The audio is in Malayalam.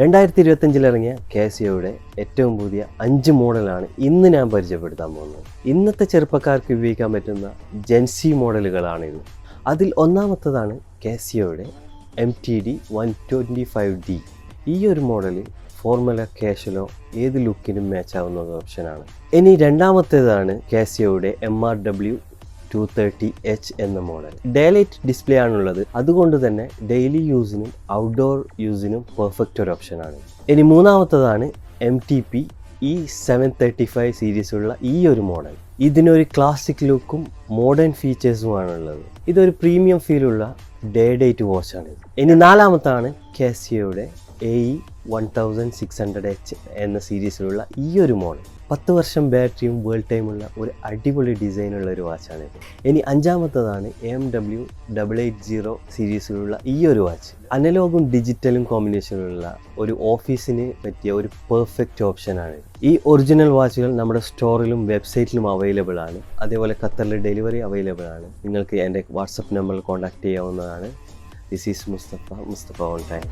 2025 ഇറങ്ങിയ കാസിയോയുടെ ഏറ്റവും പുതിയ 5 മോഡലാണ് ഇന്ന് ഞാൻ പരിചയപ്പെടുത്താൻ പോകുന്നത്. ഇന്നത്തെ ചെറുപ്പക്കാർക്ക് ഉപയോഗിക്കാൻ പറ്റുന്ന ജെൻസി മോഡലുകളാണിത്. അതിൽ ഒന്നാമത്തതാണ് കാസിയോയുടെ MTD 125D. ഈ ഒരു മോഡലിൽ ഫോർമല കാഷ്വലോ ഏത് ലുക്കിനും മാച്ച് ആവുന്ന ഒരു ഓപ്ഷനാണ്. ഇനി രണ്ടാമത്തേതാണ് കാസിയോയുടെ MRW 230H എന്ന മോഡൽ. ഡേ ലൈറ്റ് ഡിസ്പ്ലേ ആണുള്ളത്, അതുകൊണ്ട് തന്നെ ഡെയിലി യൂസിനും ഔട്ട്ഡോർ യൂസിനും പെർഫെക്റ്റ് ഒരു ഓപ്ഷനാണ്. ഇനി മൂന്നാമത്തതാണ് MTP E735 സീരീസുള്ള ഈ ഒരു മോഡൽ. ഇതിനൊരു ക്ലാസിക് ലുക്കും മോഡേൺ ഫീച്ചേഴ്സുമാണുള്ളത്. ഇതൊരു പ്രീമിയം ഫീലുള്ള ഡേ ഡേറ്റ് വാച്ചാണ്. ഇനി നാലാമത്താണ് കാസിയോയുടെ AE 1600H എന്ന സീരീസിലുള്ള ഈ ഒരു മോഡൽ. 10 വർഷം ബാറ്ററിയും വേൾഡ് ടൈമുള്ള ഒരു അടിപൊളി ഡിസൈനുള്ള ഒരു വാച്ചാണിത്. ഇനി അഞ്ചാമത്തതാണ് AMW 880 സീരീസിലുള്ള ഈ ഒരു വാച്ച്. അനലോഗും ഡിജിറ്റലും കോമ്പിനേഷനുള്ള ഒരു ഓഫീസിന് പറ്റിയ ഒരു പെർഫെക്റ്റ് ഓപ്ഷനാണ്. ഈ ഒറിജിനൽ വാച്ചുകൾ നമ്മുടെ സ്റ്റോറിലും വെബ്സൈറ്റിലും അവൈലബിൾ ആണ്. അതേപോലെ ഖത്തറിൽ ഡെലിവറി അവൈലബിൾ ആണ്. നിങ്ങൾക്ക് എൻ്റെ വാട്സപ്പ് നമ്പറിൽ കോൺടാക്ട് ചെയ്യാവുന്നതാണ്. This is Mustafa on time.